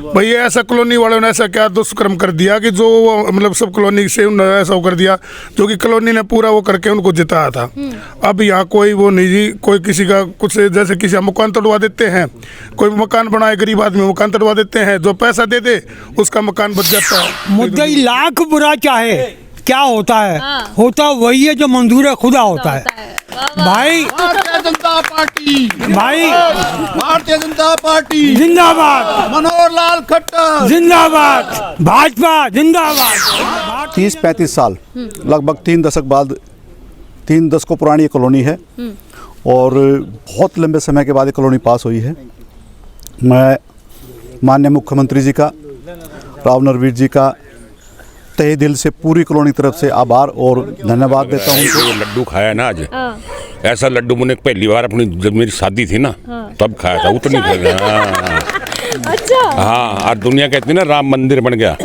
भाई ऐसा कॉलोनी वालों ने ऐसा क्या दुष्कर्म कर दिया कि जो मतलब सब कॉलोनी से उन्होंने ऐसा कर दिया जो कि कॉलोनी ने पूरा वो करके उनको जिताया था। अब यहाँ कोई वो नहीं जी, कोई किसी का कुछ जैसे किसी का मकान तोड़वा देते हैं, कोई मकान बनाए गरीब आदमी मकान तोड़वा देते हैं, जो पैसा दे दे उसका मकान बच जाता है। मुद्दई लाख बुरा चाहे क्या होता है, होता वही है जो मंजूर है खुदा होता है। भाई भारतीय जनता पार्टी, भाई भारतीय जनता पार्टी जिंदाबाद, मनोहर लाल खट्टर जिंदाबाद, भाजपा जिंदाबाद। 30-35 साल लगभग 3 दशक बाद 3 दशकों पुरानी ये कॉलोनी है और बहुत लंबे समय के बाद ये कॉलोनी पास हुई है। मैं माननीय मुख्यमंत्री जी का, राव नरवीर जी का तहे दिल से पूरी कॉलोनी तरफ से आभार और धन्यवाद देता हूँ। जो लड्डू खाया ना आज, ऐसा लड्डू मैंने पहली बार अपनी जब मेरी शादी थी ना तब खाया था, उतनी अच्छा हाँ। और दुनिया कहती है ना राम मंदिर बन गया,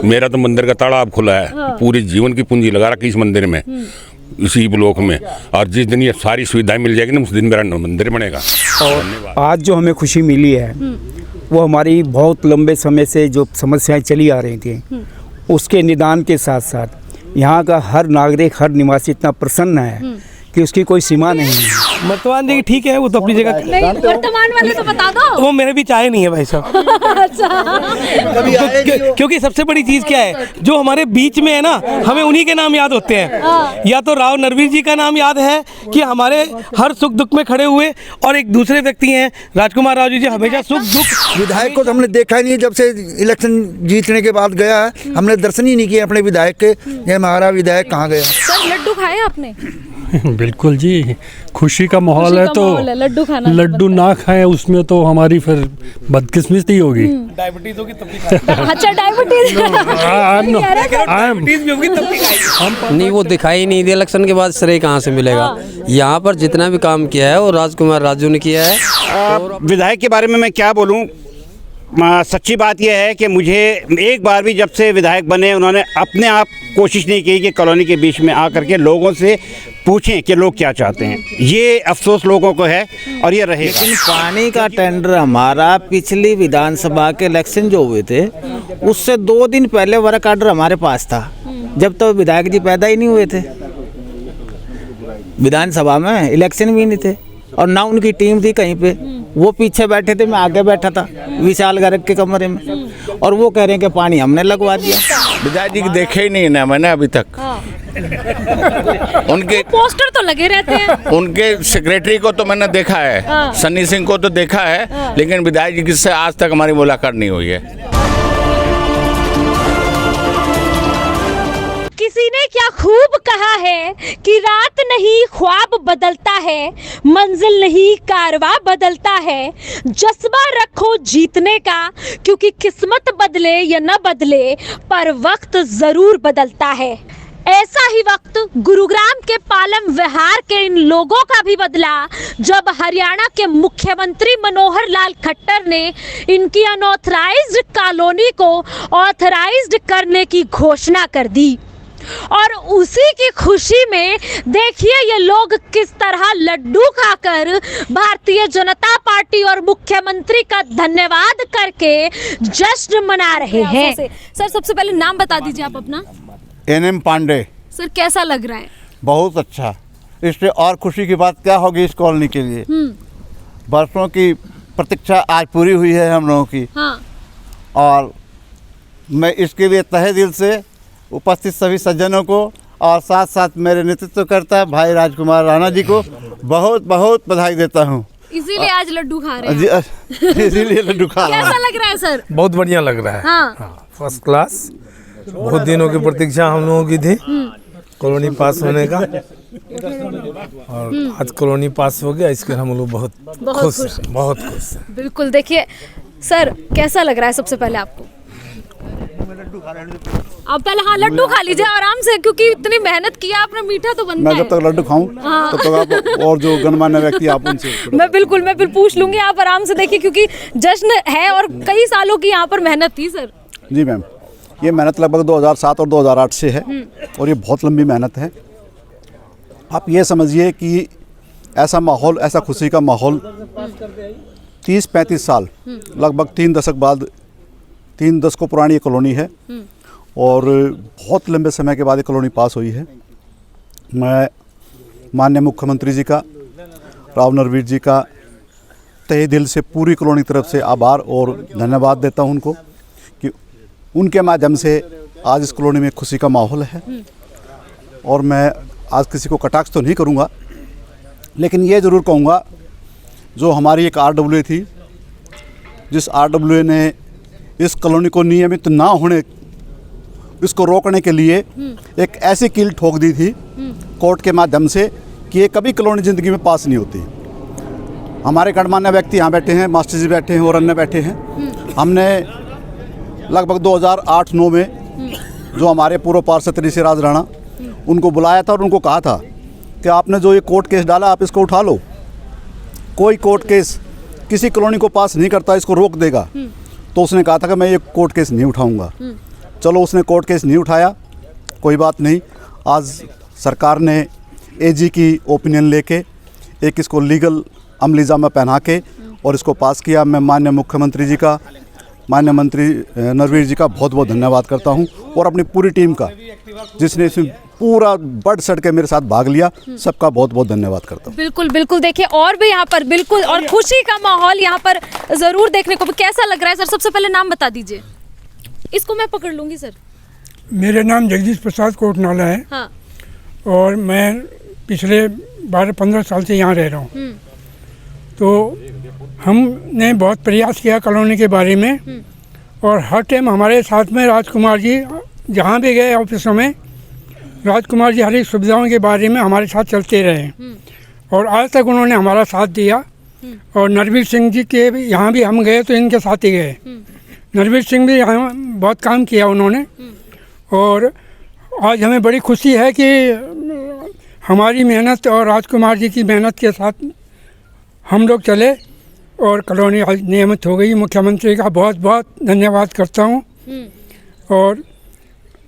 मेरा तो मंदिर का ताला अब खुला है। पूरी जीवन की पूंजी लगा रखी इस मंदिर में, इसी ब्लॉक में, और जिस दिन ये सारी सुविधाएं मिल जाएगी ना उस दिन मेरा मंदिर बनेगा। और आज जो हमें खुशी मिली है वो हमारी बहुत लंबे समय से जो समस्याएं चली आ रही थी उसके निदान के साथ साथ यहाँ का हर नागरिक, हर निवासी इतना प्रसन्न है कि उसकी कोई सीमा नहीं है। वर्तमान देखिए ठीक है, वो तो अपनी जगह। नहीं, वर्तमान वाले तो बता दो। वो मेरे भी चाहे नहीं है भाई साहब। अच्छा क्योंकि सबसे बड़ी चीज क्या है, जो हमारे बीच में है ना, हमें उन्हीं के नाम याद होते हैं। या तो राव नरवीर जी का नाम याद है कि हमारे हर सुख दुख में खड़े हुए, और एक दूसरे व्यक्ति हैं राजकुमार राव जी हमेशा सुख दुख। विधायक को तो हमने देखा ही नहीं, जब से इलेक्शन जीतने के बाद गया है हमने दर्शन ही नहीं किए अपने विधायक के। ये हमारा विधायक कहाँ गया। सर लड्डू खाए आपने? बिल्कुल जी, खुशी का माहौल है तो लड्डू खाना, लड्डू ना खाएं उसमें तो हमारी फिर बदकिस्मती होगी। डायबिटीज होगी तब भी खाएंगे। अच्छा डायबिटीज भी होगी तब भी खाएंगे। नहीं, वो दिखाई नहीं दिया इलेक्शन के बाद, श्रेय कहाँ से मिलेगा। यहाँ पर जितना भी काम किया है वो राजकुमार राजू ने किया है। विधायक के बारे में मैं क्या बोलूँ, सच्ची बात यह है कि मुझे एक बार भी जब से विधायक बने उन्होंने अपने आप कोशिश नहीं की कि कॉलोनी के बीच में आकर के लोगों से पूछें कि लोग क्या चाहते हैं। ये अफसोस लोगों को है और ये रहेगा। लेकिन पानी का टेंडर हमारा पिछली विधानसभा के इलेक्शन जो हुए थे उससे 2 दिन पहले वर्क आर्डर हमारे पास था, जब तो विधायक जी पैदा ही नहीं हुए थे। विधानसभा में इलेक्शन भी नहीं थे और ना उनकी टीम थी कहीं पे, वो पीछे बैठे थे, मैं आगे बैठा था विशाल गर्ग के कमरे में, और वो कह रहे हैं कि पानी हमने लगवा दिया। विधायक जी देखे ही नहीं ना मैंने अभी तक। उनके पोस्टर तो लगे रहते हैं। उनके सेक्रेटरी को तो मैंने देखा है, सन्नी सिंह को तो देखा है, लेकिन विधायक जी से आज तक हमारी मुलाकात नहीं हुई है। किसी ने क्या खूब कहा है कि रात नहीं ख्वाब बदलता है, मंजिल नहीं कारवा बदलता है। जज्बा रखो जीतने का, क्योंकि किस्मत बदले या न बदले पर वक्त जरूर बदलता है। ऐसा ही वक्त गुरुग्राम के पालम विहार के इन लोगों का भी बदला जब हरियाणा के मुख्यमंत्री मनोहर लाल खट्टर ने इनकी अनऑथराइज्ड कॉलोनी को ऑथराइज्ड करने की घोषणा कर दी। और उसी की खुशी में देखिए ये लोग किस तरह लड्डू खाकर भारतीय जनता पार्टी और मुख्यमंत्री का धन्यवाद करके जश्न मना रहे हैं। सर सबसे पहले नाम बता दीजिए आप अपना। NM पांडे। सर कैसा लग रहा है? बहुत अच्छा। इससे और खुशी की बात क्या होगी इस कॉलोनी के लिए। बरसों की प्रतीक्षा आज पूरी हुई है हम लोगों की। हाँ। और मैं इसके लिए तहे दिल से उपस्थित सभी सज्जनों को और साथ साथ मेरे नेतृत्व करता भाई राजकुमार राणा जी को बहुत बहुत बधाई देता हूँ। इसीलिए आज लड्डू खा रहे हैं। इसीलिए लड्डू खा रहा हूं। कैसा लग रहा है सर? बहुत बढ़िया लग रहा है। हाँ। First class. बहुत दिनों की प्रतीक्षा हम लोगों की थी कॉलोनी पास होने का, और आज कॉलोनी पास हो गया, इसके हम लोग बहुत खुश हैं, बहुत खुश हैं। बिल्कुल। देखिए सर कैसा लग रहा है सबसे पहले आपको? आप पहले हाँ लड्डू खा लीजिए आराम से, क्योंकि इतनी मेहनत किया आपने, मीठा तो बनता है। मैं जब तक लड्डू खाऊं तब तक आप और जो गणमान्य व्यक्ति आप उनसे मैं फिर पूछ लूंगी। आप आराम से देखिए, क्योंकि जश्न है और कई सालों की यहाँ पर मेहनत थी सर। जी मैम, ये मेहनत लगभग 2007 और 2008 से है और ये बहुत लंबी मेहनत है। आप ये समझिए कि ऐसा माहौल, ऐसा खुशी का माहौल 30-35 साल लगभग 3 दशक बाद 3 दशकों पुरानी ये कॉलोनी है और बहुत लंबे समय के बाद ये कॉलोनी पास हुई है। मैं माननीय मुख्यमंत्री जी का, राव नरवीर जी का तहे दिल से पूरी कॉलोनी की तरफ से आभार और धन्यवाद देता हूं उनको कि उनके माध्यम से आज इस कॉलोनी में खुशी का माहौल है। और मैं आज किसी को कटाक्ष तो नहीं करूंगा, लेकिन ये ज़रूर कहूँगा, जो हमारी एक RWA थी, जिस RWA ने इस कॉलोनी को नियमित ना होने, इसको रोकने के लिए एक ऐसी कील ठोक दी थी कोर्ट के माध्यम से कि ये कभी कॉलोनी ज़िंदगी में पास नहीं होती। हमारे गणमान्य व्यक्ति यहाँ बैठे हैं, मास्टर जी बैठे हैं और अन्य बैठे हैं। हमने लगभग 2008-9 में जो हमारे पूर्व पार्षद ऋषि राज राणा, उनको बुलाया था और उनको कहा था कि आपने जो ये कोर्ट केस डाला, आप इसको उठा लो। कोई कोर्ट केस किसी कॉलोनी को पास नहीं करता, इसको रोक देगा। तो उसने कहा था कि मैं ये कोर्ट केस नहीं उठाऊंगा। चलो, उसने कोर्ट केस नहीं उठाया, कोई बात नहीं। आज सरकार ने AG की ओपिनियन लेके एक इसको लीगल अमलीजा में पहना के और इसको पास किया। मैं माननीय मुख्यमंत्री जी का, माननीय मंत्री नरवीर जी का बहुत बहुत धन्यवाद करता हूं और अपनी पूरी टीम का, जिसने इसमें पूरा बढ़ चढ़ के मेरे साथ भाग लिया, सबका बहुत बहुत धन्यवाद करता हूं। बिल्कुल बिल्कुल, देखिए और भी यहाँ पर बिल्कुल और खुशी का माहौल यहाँ पर जरूर देखने को। कैसा लग रहा है सर? सबसे पहले नाम बता दीजिए। इसको मैं पकड़ लूंगी सर। मेरा नाम जगदीश प्रसाद कोटनाला है। हाँ। और मैं पिछले 12-15 साल से यहाँ रह रहा हूँ। तो हमने बहुत प्रयास किया कॉलोनी के बारे में, और हर टाइम हमारे साथ में राजकुमार जी, जहाँ भी गए ऑफिसों में, राजकुमार जी हर एक सुविधाओं के बारे में हमारे साथ चलते रहे और आज तक उन्होंने हमारा साथ दिया। और नरवीर सिंह जी के भी यहाँ भी हम गए तो इनके साथ ही गए। नरवीर सिंह भी यहाँ बहुत काम किया उन्होंने। और आज हमें बड़ी खुशी है कि हमारी मेहनत और राजकुमार जी की मेहनत के साथ हम लोग चले और कॉलोनी आज नियमित हो गई। मुख्यमंत्री का बहुत बहुत धन्यवाद करता हूँ और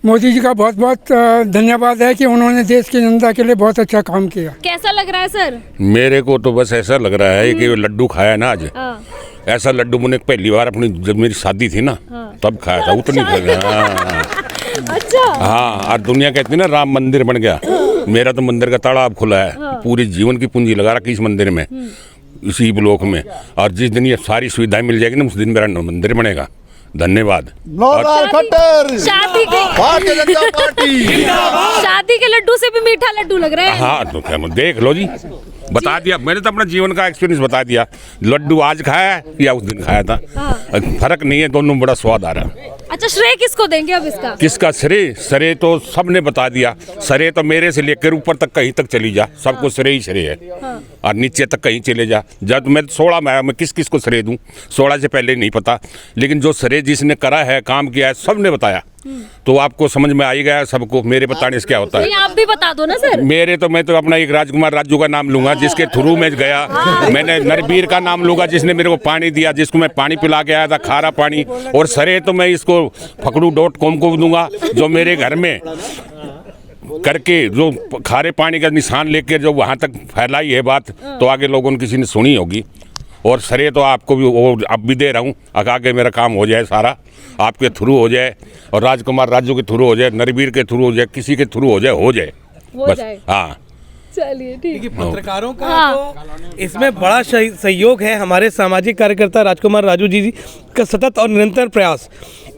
मोदी जी का बहुत बहुत धन्यवाद है कि उन्होंने देश की जनता के लिए बहुत अच्छा काम किया। कैसा लग रहा है सर? मेरे को तो बस ऐसा लग रहा है कि वो लड्डू खाया ना आज, ऐसा लड्डू मैंने पहली बार अपनी, जब मेरी शादी थी ना, तब खाया था। उतनी अच्छा। हाँ, और दुनिया कहती है ना राम मंदिर बन गया, मेरा तो मंदिर का तालाब खुला है। पूरी जीवन की पूंजी लगा रखी इस मंदिर में, इसी ब्लॉक में। और जिस दिन ये सारी सुविधाएं मिल जाएगी ना, उस दिन मेरा मंदिर बनेगा। धन्यवाद। शादी के लड्डू से भी मीठा लड्डू लग रहा है। हाँ, तो क्या देख लो जी, बता दिया मैंने तो अपना जीवन का एक्सपीरियंस बता दिया। लड्डू आज खाया है या उस दिन खाया था, फर्क नहीं है, दोनों में बड़ा स्वाद आ रहा है। अच्छा, श्रेय किसको देंगे अब इसका? किसका श्रेय? श्रेय तो सबने बता दिया। श्रेय तो मेरे से लेकर ऊपर तक कहीं तक चली जा, सबको श्रेय ही श्रेय है। और नीचे तक कहीं चले जा। जब मैं 16 में आया, मैं किस किस को श्रेय दूं? 16 से पहले नहीं पता, लेकिन जो श्रेय जिसने करा है, काम किया है, सबने बताया। तो आपको समझ में आ ही गया सबको मेरे बताने से क्या होता है। आप भी बता दो ना सर। मैं तो अपना एक राजकुमार राजू का नाम लूंगा, जिसके थ्रू मैं गया। मैंने नरवीर का नाम लूंगा, जिसने मेरे को पानी दिया, जिसको मैं पानी पिला के आया था, खारा पानी। और श्रेय तो मैं इसको फकड़ू.com को दूंगा, जो मेरे घर में करके जो खारे पानी का निशान लेकर जो वहाँ तक फैलाई है बात, तो आगे लोगों ने किसी ने सुनी होगी। और श्रेय तो आपको भी, वो अब भी दे रहा हूँ, आगे मेरा काम हो जाए, सारा आपके थ्रू हो जाए, और राजकुमार राजू के थ्रू हो जाए, नरवीर के थ्रू हो जाए, किसी के थ्रू हो जाए बस। हाँ, चलिए ठीक है। पत्रकारों का तो इसमें बड़ा सहयोग है। हमारे सामाजिक कार्यकर्ता राजकुमार राजू जी का सतत और निरंतर प्रयास।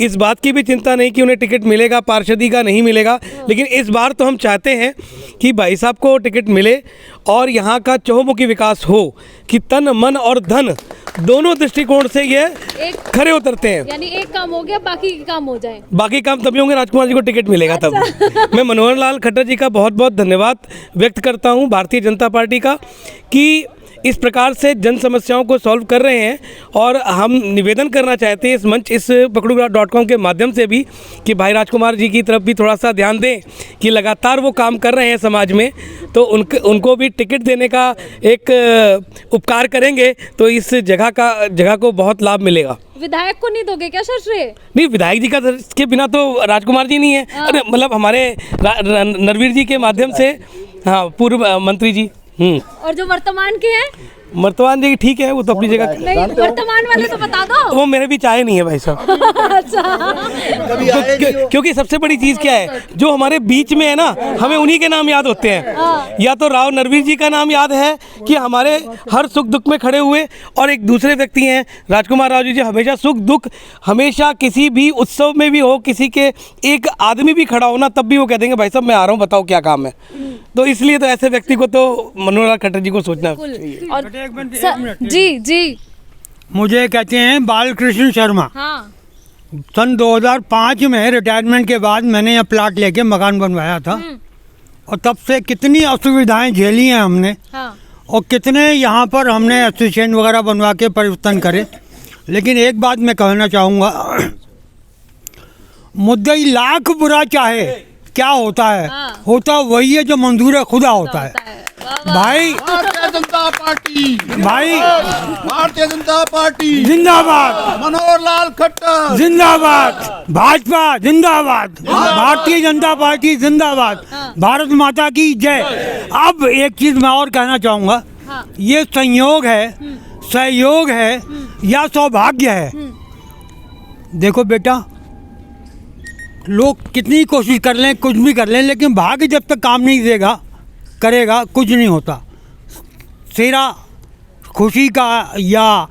इस बात की भी चिंता नहीं कि उन्हें टिकट मिलेगा, पार्षदी का नहीं मिलेगा, लेकिन इस बार तो हम चाहते हैं कि भाई साहब को टिकट मिले और यहाँ का चहुमुखी विकास हो, कि तन मन और धन दोनों दृष्टिकोण से ये खरे उतरते हैं। यानी एक काम हो गया, बाकी काम हो जाए। बाकी काम तभी होंगे राजकुमार जी को टिकट मिलेगा तब। मैं मनोहर लाल खट्टर जी का बहुत बहुत धन्यवाद व्यक्त करता हूँ, भारतीय जनता पार्टी का, कि इस प्रकार से जन समस्याओं को सॉल्व कर रहे हैं। और हम निवेदन करना चाहते हैं इस मंच, इस पकड़ू.com के माध्यम से भी, कि भाई राजकुमार जी की तरफ भी थोड़ा सा ध्यान दें, कि लगातार वो काम कर रहे हैं समाज में, तो उनको भी टिकट देने का एक उपकार करेंगे तो इस जगह को बहुत लाभ मिलेगा। विधायक को नहीं दोगे क्या सर श्रेय? नहीं, विधायक जी का के बिना तो राजकुमार जी नहीं है। अरे मतलब हमारे नरवीर जी के माध्यम से, हाँ, पूर्व मंत्री जी। और जो वर्तमान के हैं वर्तमान जी ठीक है, वो तो अपनी जगह। नहीं, वर्तमान वाले तो बता दो। वो मेरे बीच आए नहीं है भाई साहब। अच्छा, क्योंकि सबसे बड़ी चीज़ क्या है, जो हमारे बीच में है ना, हमें उन्हीं के नाम याद होते हैं। या तो राव नरवीर जी का नाम याद है कि हमारे हर सुख दुख में खड़े हुए, और एक दूसरे व्यक्ति हैं राजकुमार राजू जी, हमेशा सुख दुख, हमेशा किसी भी उत्सव में भी हो, किसी के एक आदमी भी खड़ा हो ना, तब भी वो कह देंगे भाई साहब मैं आ रहा हूँ, बताओ क्या काम है। तो इसलिए तो ऐसे व्यक्ति को तो मनोहर लाल खट्टर जी को सोचना चाहिए। और जी जी, मुझे कहते हैं बालकृष्ण शर्मा। हाँ, सन 2005 में रिटायरमेंट के बाद मैंने यह प्लाट लेके मकान बनवाया था, और तब से कितनी असुविधाएं झेली हैं हमने। हाँ, और कितने यहाँ पर हमने एसोसिएशन वगैरह बनवा के परिवर्तन करे। लेकिन एक बात मैं कहना चाहूँगा, मुद्दई लाख बुरा चाहे क्या होता है, होता वही है जो मंजूर खुदा होता है। भाई भारतीय जनता पार्टी, भाई भारतीय जनता पार्टी जिंदाबाद, मनोहर लाल खट्टर जिंदाबाद, भाजपा जिंदाबाद, भारतीय जनता पार्टी जिंदाबाद, भारत माता की जय। अब एक चीज मैं और कहना चाहूँगा, ये संयोग है, सहयोग है या सौभाग्य है। देखो बेटा, लोग कितनी कोशिश कर लें, कुछ भी कर लें, लेकिन भाग्य जब तक काम नहीं देगा, करेगा, कुछ नहीं होता। सेरा खुशी का या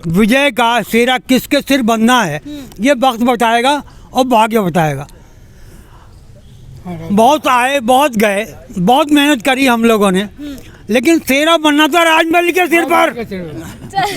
विजय का सेरा किसके सिर बनना है, ये वक्त बताएगा और भाग्य बताएगा। बहुत आए, बहुत गए, बहुत मेहनत करी हम लोगों ने, लेकिन सेरा बनना था राजमहल के सिर पर,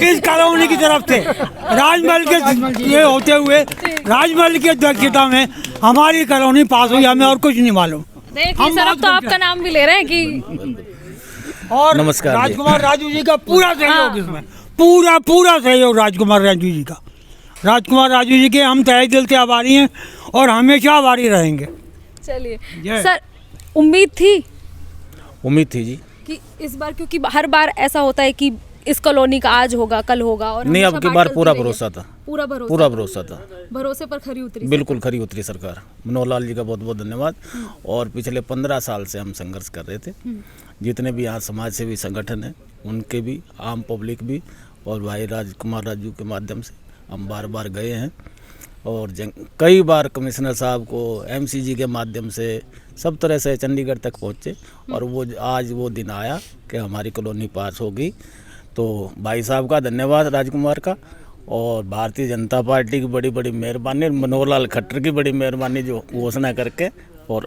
इस कॉलोनी की तरफ से। राजमहल के ये होते हुए राजमहल की अध्यक्षता में हमारी कॉलोनी पास हुई, हमें और कुछ नहीं मालूम। देखिए सर, अब तो आपका नाम भी ले रहे हैं कि और नमस्कार जी। राजकुमार राजू जी का पूरा सहयोग इसमें, पूरा सहयोग राजकुमार राजू जी का। राजकुमार राजू जी के हम तहे दिल से आभारी हैं और हमेशा आभारी रहेंगे। चलिए सर, उम्मीद थी जी कि इस बार, क्योंकि हर बार ऐसा होता है कि इस कॉलोनी का आज होगा कल होगा, और नहीं, अब की बार पूरा भरोसा था, पूरा भरोसा था। भरोसे पर खरी उतरी, बिल्कुल खरी उतरी सरकार। मनोहर लाल जी का बहुत बहुत धन्यवाद। और पिछले 15 साल से हम संघर्ष कर रहे थे, जितने भी यहाँ समाज सेवी संगठन हैं उनके भी, आम पब्लिक भी, और भाई राजकुमार राजू के माध्यम से हम बार बार गए हैं, और कई बार कमिश्नर साहब को, एमसीजी के माध्यम से, सब तरह से चंडीगढ़ तक पहुँचे, और वो आज वो दिन आया कि हमारी कॉलोनी पास होगी। तो भाई साहब का धन्यवाद, राजकुमार का, और भारतीय जनता पार्टी की बड़ी बड़ी मेहरबानी, मनोहर लाल खट्टर की बड़ी मेहरबानी, जो घोषणा करके और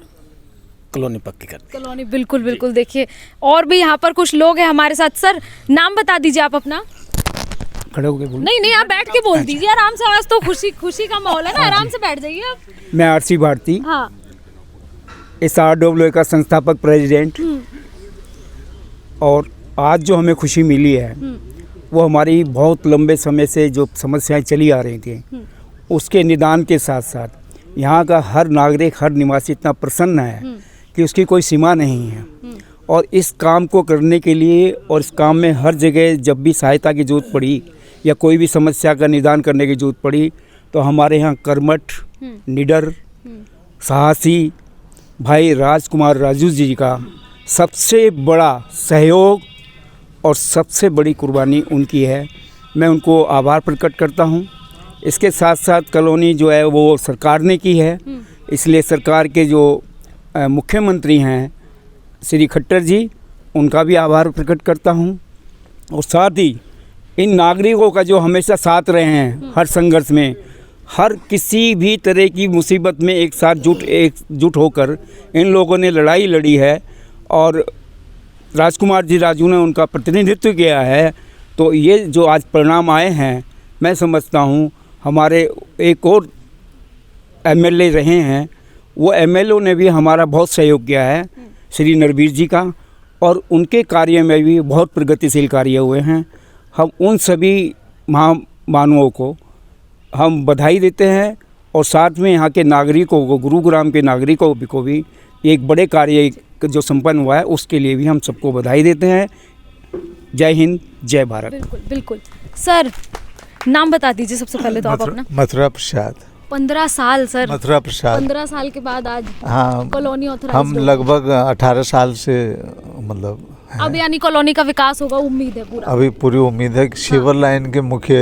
कॉलोनी पक्की कर दी। कॉलोनी बिल्कुल। देखिए, और भी यहाँ पर कुछ लोग हैं हमारे साथ। सर, नाम बता दीजिए आप अपना। खड़े होके बोलो। नहीं, आप बैठ के बोल दीजिए आराम से, आज तो खुशी का माहौल है ना, आराम से बैठ जाइए आप। मैं आरसी भारती, हाँ, SRWA का संस्थापक प्रेसिडेंट। और आज जो हमें खुशी मिली है, वो हमारी बहुत लंबे समय से जो समस्याएं चली आ रही थी, उसके निदान के साथ साथ यहाँ का हर नागरिक, हर निवासी इतना प्रसन्न है कि उसकी कोई सीमा नहीं है। और इस काम को करने के लिए, और इस काम में हर जगह जब भी सहायता की ज़रूरत पड़ी या कोई भी समस्या का निदान करने की ज़रूरत पड़ी, तो हमारे यहाँ कर्मठ, निडर, साहसी भाई राजकुमार राजू जी का सबसे बड़ा सहयोग और सबसे बड़ी कुर्बानी उनकी है। मैं उनको आभार प्रकट करता हूँ। इसके साथ साथ कॉलोनी जो है वो सरकार ने की है, इसलिए सरकार के जो मुख्यमंत्री हैं श्री खट्टर जी, उनका भी आभार प्रकट करता हूँ। और साथ ही इन नागरिकों का जो हमेशा साथ रहे हैं हर संघर्ष में, हर किसी भी तरह की मुसीबत में एक साथ एकजुट होकर इन लोगों ने लड़ाई लड़ी है, और राजकुमार जी राजू ने उनका प्रतिनिधित्व किया है। तो ये जो आज परिणाम आए हैं, मैं समझता हूँ हमारे एक और MLA रहे हैं, वो MLA ने भी हमारा बहुत सहयोग किया है, श्री नरवीर जी का, और उनके कार्य में भी बहुत प्रगतिशील कार्य हुए हैं। हम उन सभी महामानवों को हम बधाई देते हैं, और साथ में यहाँ के नागरिकों को, गुरुग्राम के नागरिकों को भी एक बड़े कार्य जो संपन्न हुआ है उसके लिए भी हम सबको बधाई देते हैं। जय हिंद, जय भारत। बिल्कुल। सर, नाम बता दीजिए सबसे पहले तो आप अपना। मथुरा प्रसाद। 15 साल सर, मथुरा प्रसाद। 15 साल के बाद आज हाँ, कॉलोनी ऑथराइज्ड हम लगभग 18 साल से मतलब अब यानी कॉलोनी का विकास होगा, उम्मीद है पूरा? अभी पूरी उम्मीद है कि सीवर लाइन के मुख्य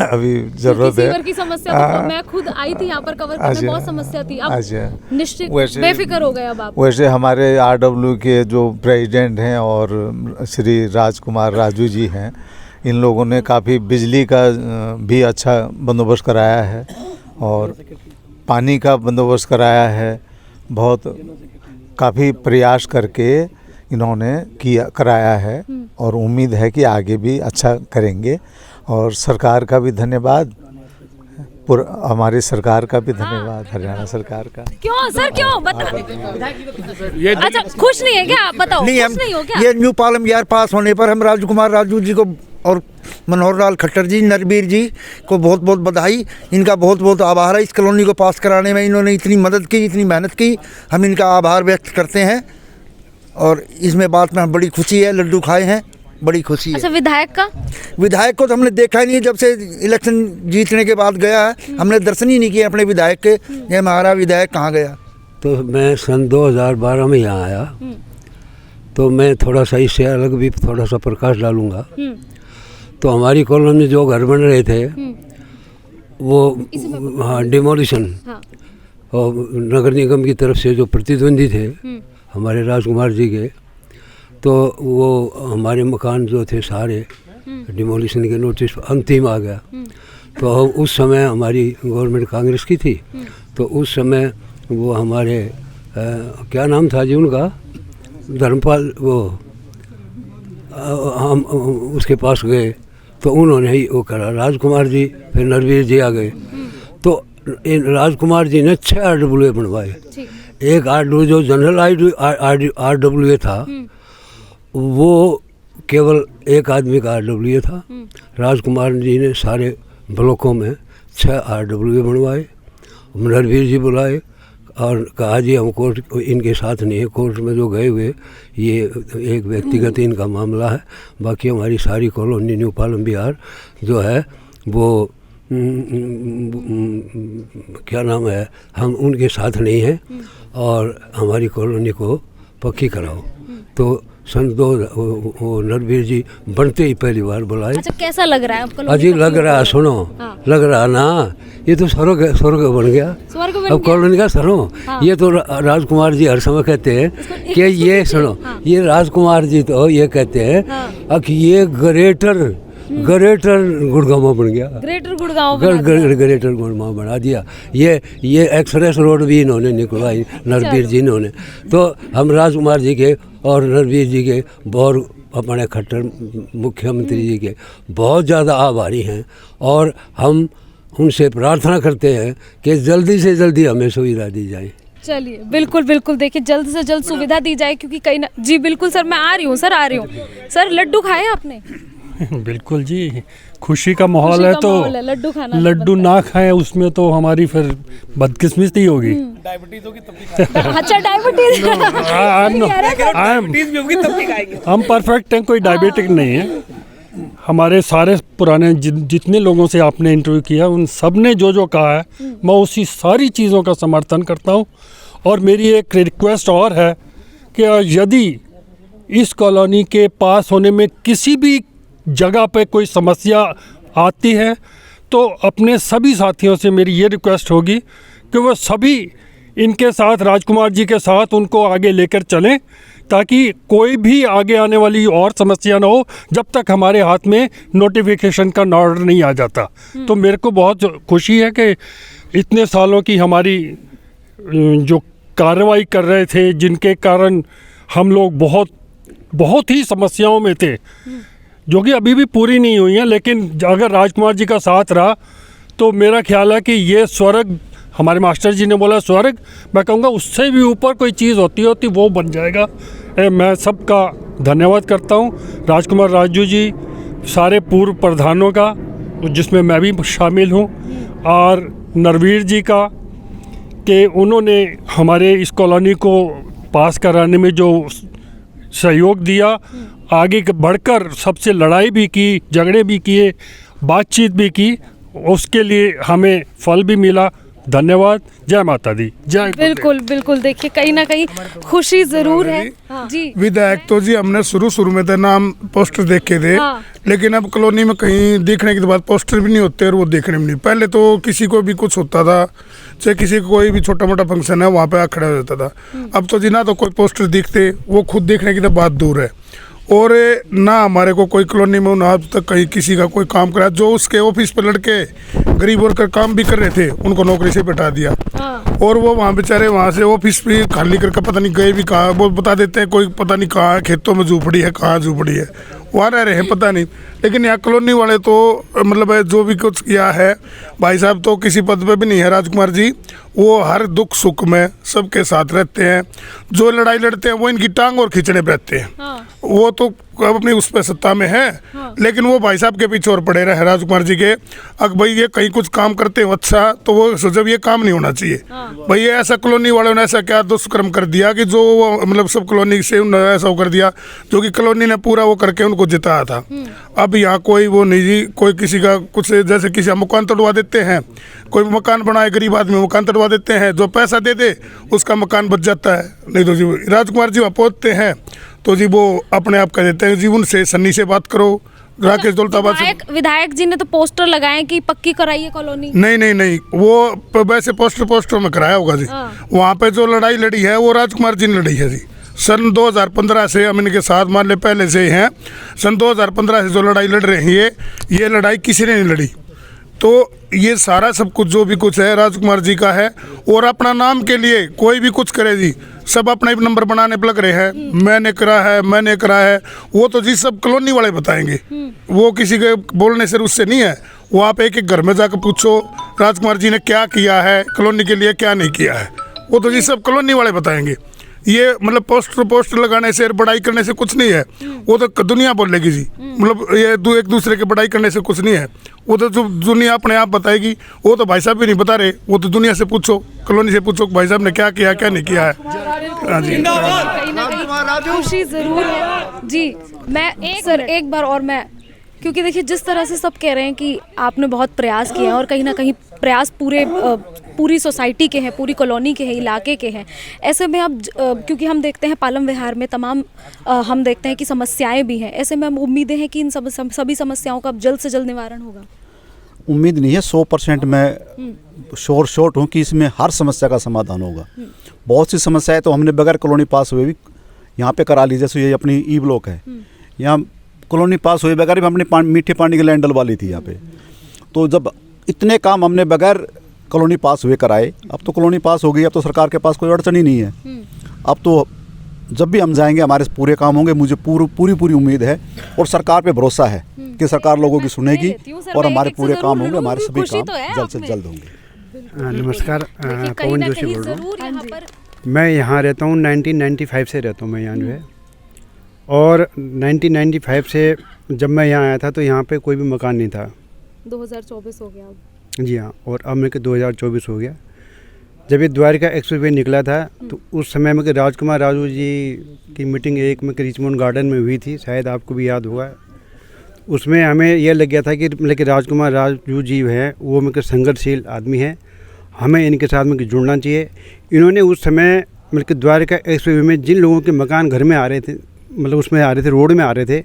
अभी जरूरत है। सीवर की समस्या तो मैं खुद आई थी यहाँ पर कवर करने, बहुत समस्या थी। अब निश्चित बेफिक्र हो गए अब आप। वैसे हमारे RW के जो प्रेसिडेंट हैं और श्री राजकुमार राजू जी हैं, इन लोगों ने काफ़ी बिजली का भी अच्छा बंदोबस्त कराया है और पानी का बंदोबस्त कराया है। बहुत काफ़ी प्रयास करके इन्होंने कराया है और उम्मीद है कि आगे भी अच्छा करेंगे। और सरकार का भी धन्यवाद, हमारी सरकार का भी धन्यवाद, हरियाणा सरकार का। क्यों सर, क्यों बता? अच्छा, खुश नहीं है क्या आप? बताओ, खुश नहीं हो क्या? ये न्यू पालम यार पास होने पर हम राजकुमार राजू जी को और मनोहर लाल खट्टर जी, नरबीर जी को बहुत बहुत बधाई, इनका बहुत बहुत आभार है। इस कॉलोनी को पास कराने में इन्होंने इतनी मदद की, इतनी मेहनत की, हम इनका आभार व्यक्त करते हैं। और इसमें बात में बड़ी खुशी है, लड्डू खाए हैं, बड़ी खुशी है। अच्छा, विधायक को तो हमने देखा ही नहीं, जब से इलेक्शन जीतने के बाद गया है हमने दर्शन ही नहीं किए अपने विधायक के। ये हमारा विधायक कहाँ गया? तो मैं सन 2012 में यहाँ आया, तो मैं थोड़ा सा इससे अलग भी थोड़ा सा प्रकाश डालूँगा। तो हमारी कॉलोनी में जो घर बन रहे थे वो डिमोलिशन और नगर निगम की तरफ से जो प्रतिद्वंदी थे हमारे राजकुमार जी के, तो वो हमारे मकान जो थे सारे डिमोलिशन के नोटिस अंतिम आ गया। तो उस समय हमारी गवर्नमेंट कांग्रेस की थी, तो उस समय वो हमारे क्या नाम था जी उनका, धर्मपाल, वो हम उसके पास गए तो उन्होंने ही वो करा, राजकुमार जी, फिर नरवीर जी आ गए। तो इन राजकुमार जी ने 6 RWA बनवाए। एक RWA जो जनरल RWA था वो केवल एक आदमी का RWA था। राजकुमार जी ने सारे ब्लॉकों में 6 RWA बनवाए। नरवीर जी बुलाए और कहा जी हम कोर्ट इनके साथ नहीं है, कोर्ट में जो गए हुए ये एक व्यक्तिगत इनका मामला है, बाकी हमारी सारी कॉलोनी न्यू पालम बिहार जो है वो क्या नाम है, हम उनके साथ नहीं हैं और हमारी कॉलोनी को पक्की कराओ। तो सन 2 नरवीर जी बनते ही पहली बार बुलाए। अच्छा, कैसा लग रहा है आपको? अजीब लग रहा है, सुनो। लग रहा ना, ये तो स्वर्ग बन गया। अब कॉलोनी का सुनो, ये तो राजकुमार जी हर समय कहते हैं कि ये सुनो, ये राजकुमार जी तो ये कहते हैं कि ये ग्रेटर गुड़गांव बन गया। ग्रेटर गुड़गांव बना दिया। ये एक्सप्रेस रोड भी इन्होंने निकलवाई नरवीर जी इन्होंने। तो हम राजकुमार जी के और नरवीर जी के बहुत, अपने खट्टर मुख्यमंत्री जी के बहुत ज़्यादा आभारी हैं और हम उनसे प्रार्थना करते हैं कि जल्दी से जल्दी हमें सुविधा दी जाए। चलिए, बिल्कुल बिल्कुल, देखिए जल्द से जल्द सुविधा दी जाए, क्योंकि कहीं ना। जी बिल्कुल सर, मैं आ रही हूँ सर। लड्डू खाए आपने? बिल्कुल जी, खुशी का माहौल है तो लड्डू खाना, लड्डू ना खाएं उसमें तो हमारी फिर बदकिस्मती होगी। डायबिटीज होगी तब। अच्छा, डायबिटीज हम परफेक्ट हैं, कोई डायबिटिक नहीं है। हमारे सारे पुराने जितने लोगों से आपने इंटरव्यू किया उन सब ने जो कहा है मैं उसी सारी चीज़ों का समर्थन करता हूँ। और मेरी एक रिक्वेस्ट और है कि यदि इस कॉलोनी के पास होने में किसी भी जगह पे कोई समस्या आती है तो अपने सभी साथियों से मेरी ये रिक्वेस्ट होगी कि वो सभी इनके साथ, राजकुमार जी के साथ, उनको आगे लेकर चलें ताकि कोई भी आगे आने वाली और समस्या ना हो जब तक हमारे हाथ में नोटिफिकेशन का ऑर्डर नहीं आ जाता। तो मेरे को बहुत खुशी है कि इतने सालों की हमारी जो कार्रवाई कर रहे थे, जिनके कारण हम लोग बहुत ही समस्याओं में थे, जो कि अभी भी पूरी नहीं हुई हैं, लेकिन अगर राजकुमार जी का साथ रहा तो मेरा ख्याल है कि ये स्वर्ग, हमारे मास्टर जी ने बोला स्वर्ग, मैं कहूँगा उससे भी ऊपर कोई चीज़ होती वो बन जाएगा। मैं सबका धन्यवाद करता हूँ, राजकुमार राजू जी, सारे पूर्व प्रधानों का जिसमें मैं भी शामिल हूँ, और नरवीर जी का कि उन्होंने हमारे इस कॉलोनी को पास कराने में जो सहयोग दिया, आगे बढ़कर सबसे लड़ाई भी की, झगड़े भी किए, बातचीत भी की, उसके लिए हमें फल भी मिला। धन्यवाद। जय माता दी, जय बिल्कुल बिल्कुल। देखिए कहीं ना कहीं खुशी जरूर है जी। विधायक तो जी हमने शुरू में तो नाम पोस्टर देखे थे, लेकिन अब कॉलोनी में कहीं देखने के बाद पोस्टर भी नहीं होते और वो देखने में नहीं। पहले तो किसी को भी कुछ होता था, चाहे किसी को कोई भी छोटा मोटा फंक्शन है वहाँ पे आ खड़ा हो जाता था। अब तो जी ना तो कोई पोस्टर दिखते, वो खुद देखने की तो बात दूर है। और ना हमारे को कोई कॉलोनी में ना अब तक कहीं किसी का कोई काम करा। जो उसके ऑफिस पे लड़के गरीब वर्कर काम भी कर रहे थे उनको नौकरी से बैठा दिया। और वो वहाँ बेचारे वहाँ से ऑफिस भी खाली करके पता नहीं गए भी कहाँ, वो बता देते हैं कोई पता नहीं कहाँ है, खेतों में झूपड़ी है, कहाँ झूपड़ी है, वहाँ रह रहे हैं पता नहीं। लेकिन यहाँ कॉलोनी वाले तो मतलब जो भी कुछ किया है, भाई साहब तो किसी पद पे भी नहीं है राजकुमार जी, वो हर दुख सुख में सबके साथ रहते हैं। जो लड़ाई लड़ते हैं वो इनकी टांग और खींचने पे रहते हैं। वो तो अपनी उस पर सत्ता में है, लेकिन वो भाई साहब के पीछे और पड़े रहे राजकुमार जी के। अगर भाई ये कहीं कुछ काम करते हो अच्छा, तो वो जब ये काम नहीं होना चाहिए। भाई ये ऐसा कॉलोनी वालों ने ऐसा क्या दुष्कर्म कर दिया कि जो मतलब सब कॉलोनी से ऐसा कर दिया, जो कि कॉलोनी ने पूरा वो करके उनको जिताया था। अब यहाँ कोई वो नहीं जी, कोई किसी का कुछ, जैसे किसी का मकान तोड़वा देते हैं, कोई मकान बनाए गरीब आदमी मकान तोड़वा देते हैं, जो पैसा दे दे उसका मकान बच जाता है। नहीं तो जी राजकुमार जी वहाँ पहुँचते हैं तो जी वो अपने आप कह देते हैं जी उनसे सन्नी से बात करो, राकेश दौलताबाद से। विधायक जी ने तो पोस्टर लगाए कि पक्की कराइए कॉलोनी। नहीं, वो वैसे पोस्टर में कराया होगा जी। वहाँ पे जो लड़ाई लड़ी है वो राजकुमार जी ने लड़ी है जी। सन 2015 से हम इनके साथ मान ले पहले से ही हैं। सन 2015 से जो लड़ाई लड़ रही है, ये लड़ाई किसी ने नहीं लड़ी। तो ये सारा सब कुछ जो भी कुछ है राजकुमार जी का है। और अपना नाम के लिए कोई भी कुछ करे जी, सब अपना ही नंबर बनाने पर लग रहे हैं, मैंने करा है। वो तो जी सब कॉलोनी वाले बताएंगे, वो किसी के बोलने से उससे नहीं है। वो आप एक एक घर में जाकर पूछो राजकुमार जी ने क्या किया है कॉलोनी के लिए, क्या नहीं किया है, वो तो जी सब कॉलोनी वाले बताएंगे। ये मतलब पोस्टर लगाने से, बड़ाई करने से कुछ नहीं है, वो तो दुनिया बोलेगी जी। मतलब ये एक दूसरे की बड़ाई करने से कुछ नहीं है, वो तो जो दुनिया अपने आप बताएगी। वो तो भाई साहब भी नहीं बता रहे, वो तो दुनिया से पूछो, कॉलोनी से पूछो भाई साहब ने क्या किया क्या नहीं किया है। हाँ जी, कहीं ना कहीं खुशी जरूर है जी। मैं एक बार और मैं, क्योंकि देखिए जिस तरह से सब कह रहे हैं कि आपने बहुत प्रयास किए हैं और कहीं ना कहीं प्रयास पूरी सोसाइटी के हैं, पूरी कॉलोनी के हैं, इलाके के हैं। ऐसे में अब क्योंकि हम देखते हैं पालम विहार में तमाम हम देखते हैं कि समस्याएं भी हैं। ऐसे में हम उम्मीदें हैं कि इन सभी समस्याओं का अब जल्द से जल्द निवारण होगा। उम्मीद नहीं है, 100% मैं शॉर्ट हूँ कि इसमें हर समस्या का समाधान होगा। बहुत सी समस्याएं तो हमने बगैर कॉलोनी पास हुए भी यहाँ पे करा ली। जैसे ये अपनी ई ब्लॉक है, यहाँ कॉलोनी पास हुए बगैर भी हमने मीठे पानी की लाइन डलवा ली थी यहाँ पे। तो जब इतने काम हमने बगैर कॉलोनी पास हुए कराए, अब तो कॉलोनी पास हो गई, अब तो सरकार के पास कोई अड़चन ही नहीं है। अब तो जब भी हम जाएंगे हमारे पूरे काम होंगे। मुझे पूरी उम्मीद है और सरकार पे भरोसा है कि सरकार लोगों की सुनेगी और हमारे पूरे काम होंगे, हमारे सभी काम जल्द से जल्द होंगे। नमस्कार, पवन जोशी बोल रहा हूँ। मैं यहाँ रहता हूँ, 1995 से रहता हूँ मैं यहाँ जो है। और 1995 से जब मैं यहाँ आया था तो यहाँ पे कोई भी मकान नहीं था। 2024 हो गया अब। जी हाँ, और अब मेरे को 2024 हो गया। जब ये द्वारिका एक्सप्रेसवे निकला था तो उस समय में राजकुमार राजू जी की मीटिंग एक में रिचमंड गार्डन में हुई थी, शायद आपको भी याद होगा। उसमें हमें यह लग गया था कि मतलब कि राजकुमार राजू जी हैं वो मेरे संघर्षशील आदमी हैं, हमें इनके साथ में जुड़ना चाहिए। इन्होंने उस समय मतलब कि द्वारिका एक्सप्रेसवे में जिन लोगों के मकान घर में आ रहे थे, मतलब उसमें आ रहे थे, रोड में आ रहे थे,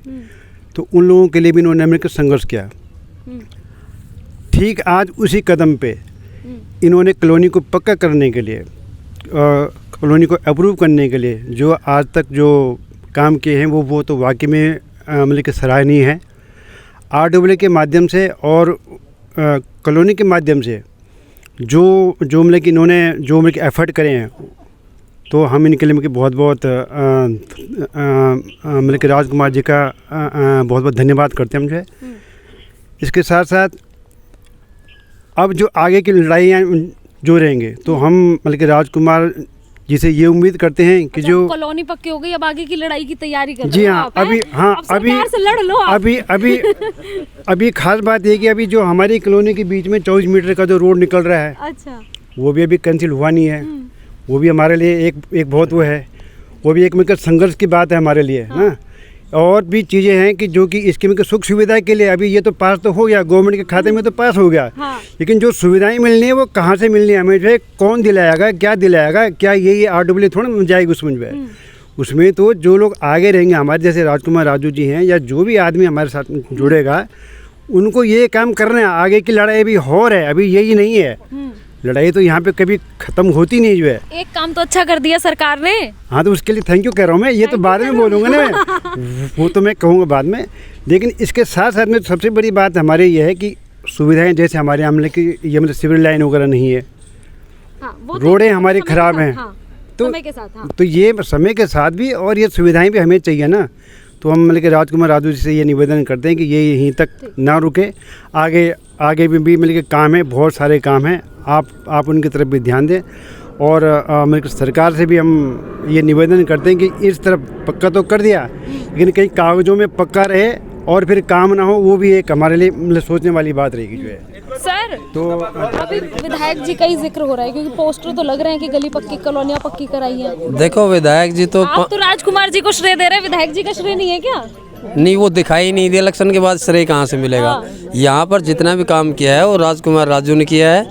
तो उन लोगों के लिए भी इन्होंने मिलकर संघर्ष किया। ठीक आज उसी कदम पे इन्होंने कॉलोनी को पक्का करने के लिए, कॉलोनी को अप्रूव करने के लिए जो आज तक जो काम किए हैं वो तो वाकई में मतलब कि सराहनीय है। RWA के माध्यम से और कॉलोनी के माध्यम से जो मतलब कि इन्होंने जो मतलब कि एफर्ट करे हैं, तो हम इनके लिए बहुत मतलब कि राजकुमार जी का बहुत धन्यवाद करते हैं मुझे। इसके साथ साथ अब जो आगे की लड़ाइयाँ जो रहेंगे तो हम मतलब कि राजकुमार जी से ये उम्मीद करते हैं कि जो कॉलोनी पक्की हो गई, अब आगे की लड़ाई की तैयारी कर जी हाँ, अभी खास बात ये कि अभी जो हमारी कॉलोनी के बीच में 24 मीटर का जो रोड निकल रहा है, अच्छा, वो भी अभी कैंसिल हुआ नहीं है। वो भी हमारे लिए एक बहुत वो है, वो भी एक मिलकर संघर्ष की बात है हमारे लिए ना। और भी चीज़ें हैं कि जो कि स्कीम की सुख सुविधा के लिए अभी ये तो पास तो हो गया, गवर्नमेंट के खाते में तो पास हो गया। हाँ। लेकिन जो सुविधाएं मिलनी है वो कहाँ से मिलनी है, हमें जो है कौन दिलाएगा, क्या दिलाएगा, क्या ये RWA थोड़ा मिल जाएगी उसमें जो है। उसमें तो जो लोग आगे रहेंगे, हमारे जैसे राजकुमार राजू जी हैं या जो भी आदमी हमारे साथ जुड़ेगा, उनको ये काम करना है। आगे की लड़ाई अभी हो रहा है, अभी यही नहीं है लड़ाई, तो यहाँ पे कभी ख़त्म होती नहीं जो है। एक काम तो अच्छा कर दिया सरकार ने। हाँ, तो उसके लिए थैंक यू कह रहा हूँ मैं, ये तो बाद में बोलूँगा ना मैं, वो तो मैं कहूँगा बाद में। लेकिन इसके साथ साथ में सबसे बड़ी बात हमारे ये है कि सुविधाएं, जैसे हमारे यहाँ मतलब कि ये मतलब सिविल लाइन वगैरह नहीं है, रोडें हमारी ख़राब हैं, तो समय के साथ, हाँ। तो ये समय के साथ भी और ये सुविधाएं भी हमें चाहिए ना। तो हम मतलब कि राजकुमार राजू जी से ये निवेदन करते हैं कि ये यहीं तक ना रुके, आगे भी मतलब कि काम है, बहुत सारे काम हैं, आप उनकी तरफ भी ध्यान दें। और मतलब सरकार से भी हम ये निवेदन करते हैं कि इस तरफ पक्का तो कर दिया, लेकिन कहीं कागज़ों में पक्का रहे और फिर काम ना हो, वो भी एक हमारे लिए मतलब सोचने वाली बात रहेगी जो है। सर, तो अभी विधायक जी का ही जिक्र हो रहा है, क्योंकि पोस्टर तो लग रहे हैं कि गली पक्की, कॉलोनियाँ पक्की कराई हैं। देखो विधायक जी तो आप तो राजकुमार जी को श्रेय दे रहे हैं, विधायक जी का श्रेय नहीं है क्या? नहीं, वो दिखाई नहीं दिया, इलेक्शन के बाद श्रेय कहाँ से मिलेगा। यहाँ पर जितना भी काम किया है वो राजकुमार राजू ने किया है,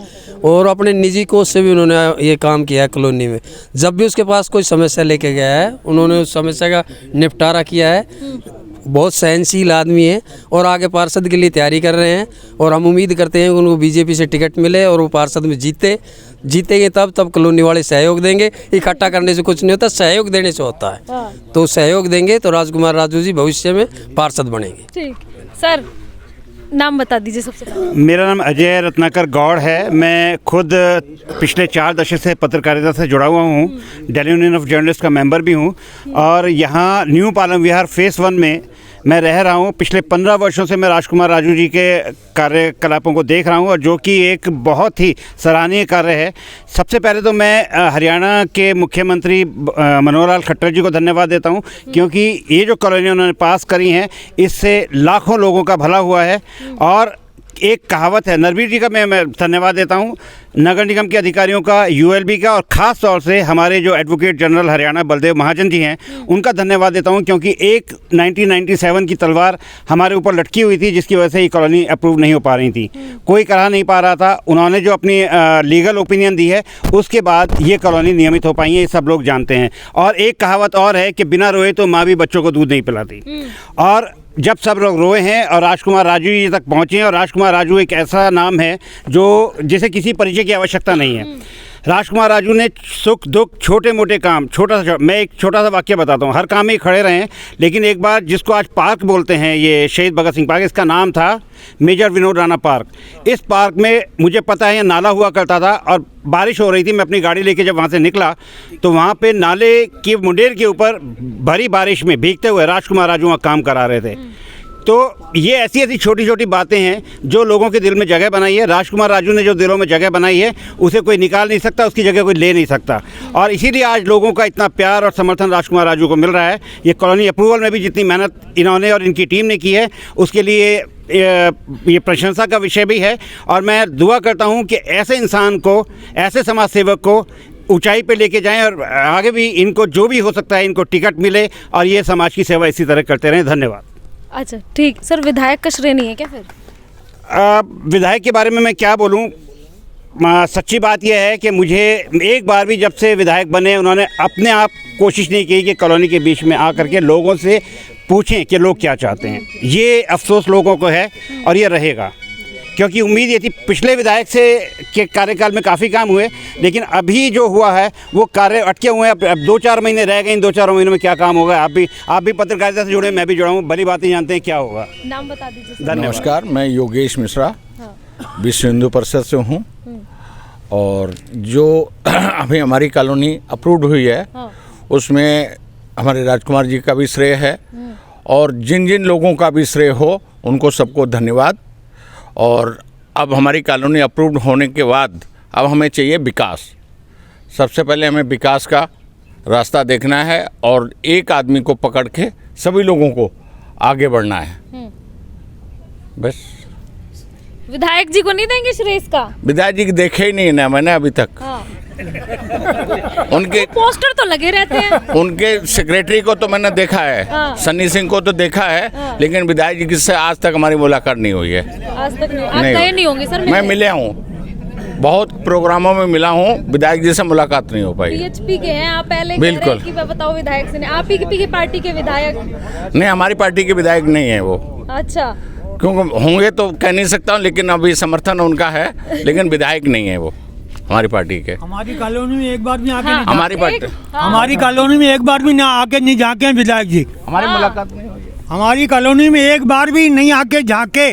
और अपने निजी कोष से भी उन्होंने ये काम किया है कॉलोनी में। जब भी उसके पास कोई समस्या लेके गया है, उन्होंने उस समस्या का निपटारा किया है। बहुत सहनशील आदमी है और आगे पार्षद के लिए तैयारी कर रहे हैं, और हम उम्मीद करते हैं कि उनको बीजेपी से टिकट मिले और वो पार्षद में जीतेंगे, तब कॉलोनी वाले सहयोग देंगे। इकट्ठा करने से कुछ नहीं होता, सहयोग देने से होता है। तो सहयोग देंगे तो राजकुमार राजू जी भविष्य में पार्षद बनेंगे। ठीक सर, नाम बता दीजिए सबसे पहले। मेरा नाम अजय रत्नाकर गौड़ है। मैं खुद पिछले 4 दशक से पत्रकारिता से जुड़ा हुआ हूँ, दिल्ली यूनियन ऑफ जर्नलिस्ट का मेंबर भी हूँ, और यहाँ न्यू पालम विहार फेज़ 1 में मैं रह रहा हूँ। पिछले 15 वर्षों से मैं राजकुमार राजू जी के कार्यकलापों को देख रहा हूँ, और जो कि एक बहुत ही सराहनीय कार्य है। सबसे पहले तो मैं हरियाणा के मुख्यमंत्री मनोहर लाल खट्टर जी को धन्यवाद देता हूँ, क्योंकि ये जो कॉलोनी उन्होंने पास करी हैं, इससे लाखों लोगों का भला हुआ है। और एक कहावत है, नरवीर जी का मैं धन्यवाद देता हूँ, नगर निगम के अधिकारियों का, यूएलबी का, और ख़ास तौर से हमारे जो एडवोकेट जनरल हरियाणा बलदेव महाजन जी हैं, उनका धन्यवाद देता हूँ, क्योंकि एक 1997 की तलवार हमारे ऊपर लटकी हुई थी, जिसकी वजह से ये कॉलोनी अप्रूव नहीं हो पा रही थी, कोई करा नहीं पा रहा था। उन्होंने जो अपनी लीगल ओपिनियन दी है, उसके बाद ये कॉलोनी नियमित हो पाई है, ये सब लोग जानते हैं। और एक कहावत और है कि बिना रोए तो माँ भी बच्चों को दूध नहीं पिलाती। और जब सब लोग रोए हैं और राजकुमार राजू जी तक पहुँचे हैं, और राजकुमार राजू एक ऐसा नाम है जो जिसे किसी परिचय की आवश्यकता नहीं है। राजकुमार राजू ने सुख दुख, छोटे मोटे काम, मैं एक छोटा सा वाक्य बताता हूँ, हर काम में खड़े रहे हैं। लेकिन एक बार जिसको आज पार्क बोलते हैं, ये शहीद भगत सिंह पार्क, इसका नाम था मेजर विनोद राणा पार्क। इस पार्क में मुझे पता है नाला हुआ करता था, और बारिश हो रही थी, मैं अपनी गाड़ी लेके जब वहाँ से निकला तो वहाँ पे नाले की मुंडेर के ऊपर भरी बारिश में भीगते हुए राजकुमार राजू वहाँ काम करा रहे थे। तो ये ऐसी ऐसी छोटी छोटी बातें हैं जो लोगों के दिल में जगह बनाई है। राजकुमार राजू ने जो दिलों में जगह बनाई है, उसे कोई निकाल नहीं सकता, उसकी जगह कोई ले नहीं सकता। और इसीलिए आज लोगों का इतना प्यार और समर्थन राजकुमार राजू को मिल रहा है। ये कॉलोनी अप्रूवल में भी जितनी मेहनत इन्होंने और इनकी टीम ने की है, उसके लिए ये प्रशंसा का विषय भी है। और मैं दुआ करता हूँ कि ऐसे इंसान को, ऐसे समाज सेवक को ऊंचाई पे लेके जाएं, और आगे भी इनको जो भी हो सकता है इनको टिकट मिले, और ये समाज की सेवा इसी तरह करते रहें। धन्यवाद। अच्छा ठीक सर, विधायक का श्रेय नहीं है क्या फिर? विधायक के बारे में मैं क्या बोलूं, सच्ची बात यह है कि मुझे एक बार भी जब से विधायक बने, उन्होंने अपने आप कोशिश नहीं की कि कॉलोनी के बीच में आकर के लोगों से पूछें कि लोग क्या चाहते हैं। ये अफसोस लोगों को है, और ये रहेगा, क्योंकि उम्मीद ये थी। पिछले विधायक से के कार्यकाल में काफ़ी काम हुए, लेकिन अभी जो हुआ है वो कार्य अटके हुए हैं। अब 2-4 महीने रह गए, इन 2-4 महीनों में क्या काम होगा। आप भी पत्रकारिता से जुड़े, मैं भी जुड़ा हूँ, भली बातें जानते हैं क्या होगा। नाम बता दीजिए। धन्यवाद। नमस्कार, मैं योगेश मिश्रा विश्व हिंदू परिषद से हूँ, और जो अभी हमारी कॉलोनी अप्रूव्ड हुई है, उसमें हमारे राजकुमार जी का भी श्रेय है, और जिन जिन लोगों का भी श्रेय हो उनको सबको धन्यवाद। और अब हमारी कॉलोनी अप्रूव्ड होने के बाद अब हमें चाहिए विकास। सबसे पहले हमें विकास का रास्ता देखना है, और एक आदमी को पकड़ के सभी लोगों को आगे बढ़ना है। बस। विधायक जी को नहीं देंगे श्रेय का? विधायक जी देखे ही नहीं ना मैंने अभी तक। उनके पोस्टर तो लगे रहते हैं। उनके सेक्रेटरी को तो मैंने देखा है, हाँ। सन्नी सिंह को तो देखा है, लेकिन विधायक जी से आज तक हमारी मुलाकात नहीं हुई है। आज तक नहीं, आप गए नहीं होंगे सर? मैं मिले हूँ, बहुत प्रोग्रामों में मिला हूँ, विधायक जी से मुलाकात नहीं हो पाई। पीएचपी के हैं आप, पहले बिल्कुल कि मैं बताओ विधायक से नहीं, आप ही की पार्टी के विधायक? नहीं, हमारी पार्टी के विधायक नहीं है वो। अच्छा, क्योंकि होंगे तो कह नहीं सकता हूँ, लेकिन अभी समर्थन उनका है, लेकिन विधायक नहीं है वो हमारी पार्टी के। हमारी कॉलोनी में एक बार भी आके हाँ, हमारी पार्टी हमारी कॉलोनी में एक बार भी ना आके नहीं झांके हैं विधायक जी। हमारी मुलाकात नहीं हुई है। हमारी कॉलोनी में एक बार भी नहीं आके झांके।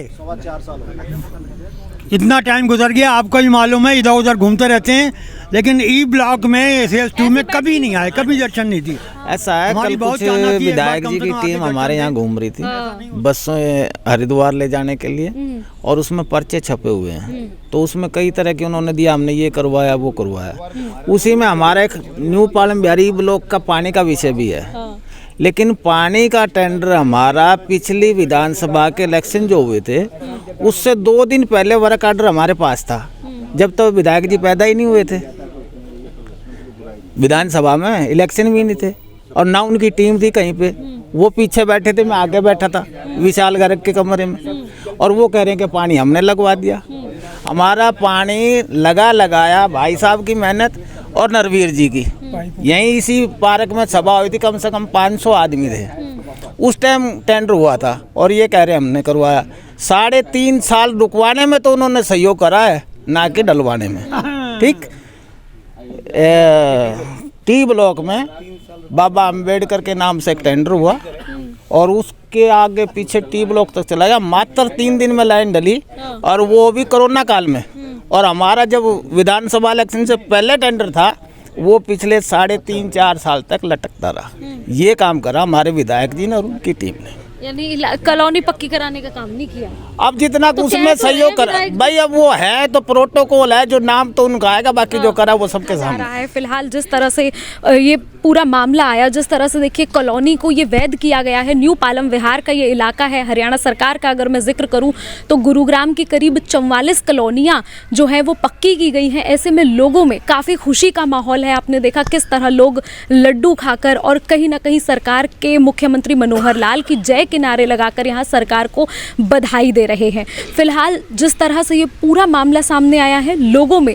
इतना टाइम गुजर गया, आपको भी मालूम है, इधर उधर घूमते रहते हैं, लेकिन ई ब्लॉक में CS2 में कभी नहीं आए, कभी दर्शन नहीं दी। ऐसा है, कल कुछ विधायक जी की टीम हमारे यहाँ घूम रही थी बसों हरिद्वार ले जाने के लिए, और उसमें पर्चे छपे हुए हैं, तो उसमें कई तरह के उन्होंने दिया, हमने ये करवाया वो करवाया। उसी में हमारा एक न्यू पालम बिहारी ब्लॉक का पानी का विषय भी है, लेकिन पानी का टेंडर हमारा पिछली विधानसभा के इलेक्शन जो हुए थे उससे 2 दिन पहले वर्क ऑर्डर हमारे पास था, जब तो विधायक जी पैदा ही नहीं हुए थे, विधानसभा में इलेक्शन भी नहीं थे, और ना उनकी टीम थी कहीं पे, वो पीछे बैठे थे, मैं आगे बैठा था विशाल गर्ग के कमरे में, और वो कह रहे हैं कि पानी हमने लगवा दिया। हमारा पानी लगाया भाई साहब की मेहनत और नरवीर जी की। यहीं इसी पार्क में सभा हुई थी, कम से कम 500 आदमी थे उस टाइम, टेंडर हुआ था, और ये कह रहे हमने करवाया। 3.5 साल रुकवाने में तो उन्होंने सहयोग करा है, ना कि डलवाने में। ठीक, टी ब्लॉक में बाबा अम्बेडकर के नाम से एक टेंडर हुआ, और उसके आगे पीछे टी ब्लॉक तक चला गया, मात्र 3 दिन में लाइन डली, और वो भी कोरोना काल में। और हमारा जब विधानसभा इलेक्शन से पहले टेंडर था, वो पिछले 3.5-4 साल तक लटकता रहा। ये काम करा हमारे विधायक जी ने और उनकी टीम ने, यानी कॉलोनी पक्की कराने का काम नहीं किया। अब जितना तो उसमें सहयोग कर भाई, अब वो है तो प्रोटोकॉल है, जो नाम तो उनका आएगा, बाकी जो करा वो सबके सामने है। फिलहाल जिस तरह से ये पूरा मामला आया, जिस तरह से देखिए कॉलोनी को ये वैध किया गया है, न्यू पालम विहार का ये इलाका है, हरियाणा सरकार का अगर मैं जिक्र करूं तो गुरुग्राम की करीब 44 कॉलोनियां जो है वो पक्की की गई हैं। ऐसे में लोगों में काफ़ी खुशी का माहौल है। आपने देखा किस तरह लोग लड्डू खाकर और कहीं ना कहीं सरकार के मुख्यमंत्री मनोहर लाल की जय के नारे लगाकर यहाँ सरकार को बधाई दे रहे हैं। फिलहाल जिस तरह से ये पूरा मामला सामने आया है, लोगों में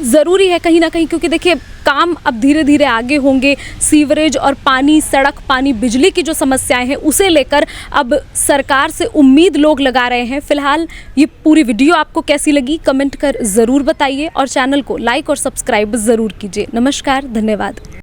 ज़रूरी है कहीं ना कहीं, क्योंकि देखिए काम अब धीरे धीरे आगे होंगे, सीवरेज और पानी, सड़क, पानी, बिजली की जो समस्याएं हैं उसे लेकर अब सरकार से उम्मीद लोग लगा रहे हैं। फिलहाल ये पूरी वीडियो आपको कैसी लगी कमेंट कर ज़रूर बताइए, और चैनल को लाइक और सब्सक्राइब ज़रूर कीजिए। नमस्कार, धन्यवाद।